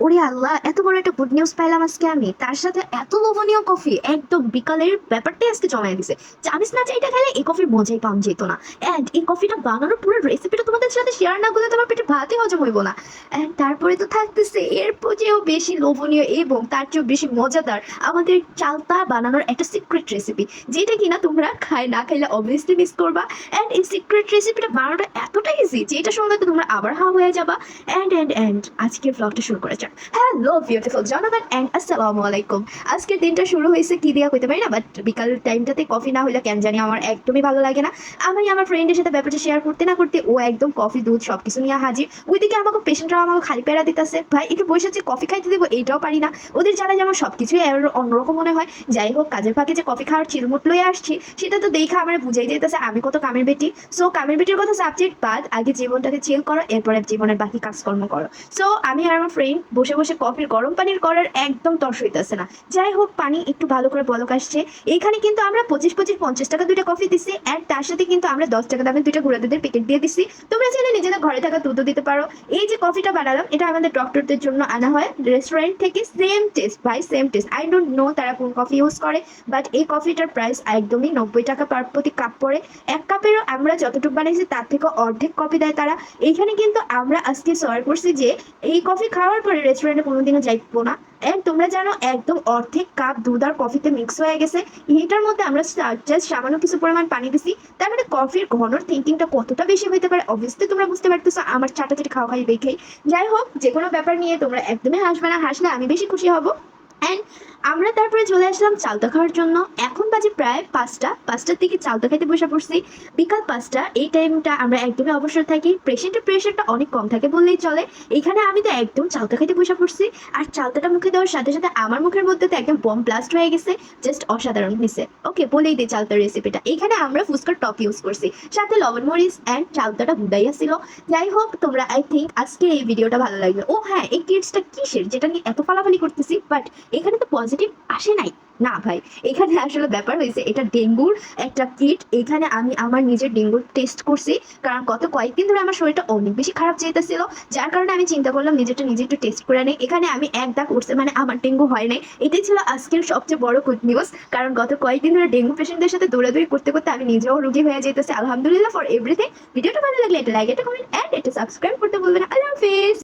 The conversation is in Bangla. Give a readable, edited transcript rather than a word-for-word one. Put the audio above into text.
ওরে আল্লাহ, এত বড় একটা গুড নিউজ পাইলাম আজকে আমি। তার সাথে এত লোভনীয় কফি, একদম বিকালের ব্যাপারটাই আজকে জমায় দিছে। জানিস না যে এটা খেলে এই কফির মজাই পাওয়া যেত না। এন্ড এই কফিটা বানানোর পুরো রেসিপিটা তোমাদের সাথে শেয়ার না করলে তোমার পেটে ভাতই হজম হইব না। এন্ড তারপরে তো থাকতেছে এর চেয়েও বেশি লোভনীয় এবং তার চেয়েও বেশি মজাদার আমাদের চালতা বানানোর একটা সিক্রেট রেসিপি, যেটা কিনা তোমরা না খাইলে অবভিয়াসলি মিস করবা। এন্ড এই সিক্রেট রেসিপিটা বানানোটা এতটা ইজি যে এটা শুনলে তো তোমরা আবার হা হয়ে যাবা। এন্ড আজকের ব্লগটা শুরু করা যাক। হ্যালো বিউটিফুল জনগণ এন্ড আসসালামু আলাইকুম। আজকের দিনটা শুরু হয়েছে কি দিয়া কইতে পারি না, বাট বিকাল টাইমটাতে কফি না হইলে কেন জানি আমার একদমই ভালো লাগে না। আমি আমার ফ্রেন্ডের সাথে ব্যাপারটা শেয়ার করতে না করতে ও একদম কফি দুধ সবকিছু নিয়ে হাজির। ওইদিকে আমাকে পেশেন্টরা আমাকে খালি পেড়া দিতেছে, ভাই একটু বসে আছে কফি খাইতে দেবো এইটাও পারি না। ওদের জ্বালা যেমন সবকিছুই অন্যরকম মনে হয়। যাই হোক, কাজের ফাঁকে যে কফি খাওয়ার চিরমুট লয়ে আসছি সেটা তো দেখা আমার বুঝাই যেতেছে আমি কত কামের বেটি। সো কামের বেটির কথা সাবজেক্ট বাদ, আগে জীবনটাকে চিল করো, এরপরে জীবনের বাকি কাজকর্ম করো। সো আমি আর আমার ফ্রেন্ড বসে বসে কফির গরম পানির করার একদম তর্স হইতেছে না। যাই হোক, পানি একটু ভালো করে বলক আসছে। এখানে কিন্তু আমরা 25-50 টাকা দুইটা কফি দিছি, আর তার সাথে কিন্তু আমরা 10 টাকা দামের দুইটা গুঁড়া দুধের প্যাকেট দিয়ে দিছি। তোমরা চাইলে নিজেদের ঘরে থাকা দুধও দিতে পারো। এই যে কফিটা বানালাম এটা আমাদের ডক্টরদের জন্য আনা হয় রেস্টুরেন্ট থেকে। সেম টেস্ট ভাই, same test. I don't know তারা কোন কফি ইউজ করে, বাট এই কফিটার প্রাইস একদমই 90 টাকা পার প্রতি কাপ পড়ে। এক কাপেরও আমরা যতটুকু বানাইছি তার থেকে অর্ধেক কফি দেয় তারা। এইখানে কিন্তু আমরা আজকে সয়ার করছি যে এই কফি খাওয়ার পরে রেস্টুরেন্টে কোনোদিনও যাইবো না। এন্ড তোমরা জানো একদম অর্ধেক কাপ দুধ আর কফিতে মিক্স হয়ে গেছে। এটার মধ্যে আমরা জাস্ট সামান্য কিছু পরিমাণ পানি দিছি। তার মানে কফির ঘনর থিঙ্কিংটা কতটা বেশি হইতে পারে অবভিয়াসলি তোমরা বুঝতে পারতেছো আমার চাটাচাটি খাওয়া খাই দেখেই। যাই হোক, যে কোনো ব্যাপার নিয়ে তোমরা একদমই হাসবে না, হাসলে আমি বেশি খুশি হব। অ্যান্ড আমরা তারপরে চলে আসলাম চালতা খাওয়ার জন্য। এখন বাজে প্রায় 5টার দিকে চালতা খাইতে বসে পড়ছি। বিকাল 5টা এই টাইমটা আমরা একদমই অবসর থাকি, পেশেন্টের প্রেশারটা অনেক কম থাকে বললেই চলে। এখানে আমি তো একদম চালতা খাইতে বসে পড়ছি, আর চালতাটা মুখে দেওয়ার সাথে সাথে আমার মুখের মধ্যে তো একদম বম ব্লাস্ট হয়ে গেছে। জাস্ট অসাধারণ হয়েছে। ওকে, বলেই দিই চালতার রেসিপিটা। এখানে আমরা ফুচকার টপ ইউজ করছি, সাথে লবণ মরিচ অ্যান্ড চালতাটা গুদাইয়া ছিল। যাই হোক, তোমরা আই থিঙ্ক আজকে এই ভিডিওটা ভালো লাগবে। ও হ্যাঁ, এই কিডসটা কিসের যেটা নিয়ে এত ফালাফালি করতেছি, বাট এখানে তো পজিটিভ আসে নাই। না ভাই, এখানে আসলে ব্যাপার হয়েছে এটা ডেঙ্গুর একটা কিট। এখানে আমি আমার নিজের ডেঙ্গুর টেস্ট করছি, কারণ গত কয়েকদিন ধরে আমার শরীরটা অনেক বেশি খারাপ যেতেছিল, যার কারণে আমি চিন্তা করলাম নিজেরটা নিজে একটু টেস্ট করে নেই। এখানে আমি এক দাগ উঠছে, মানে আমার ডেঙ্গু হয় নাই। এটাই ছিল আজকের সবচেয়ে বড় গুড নিউজ, কারণ গত কয়েকদিন ধরে ডেঙ্গু পেশেন্টদের সাথে দৌড়াদৌড়ি করতে করতে আমি নিজেও রোগী হয়ে যেতেছি। আলহামদুলিল্লাহ ফর এভরিথিং। ভিডিওটা ভালো লাগলে এটা লাইক, এটা কমেন্ট অ্যান্ড এটা সাবস্ক্রাইব করতে বলবেন না। আল্লাহ হাফিজ।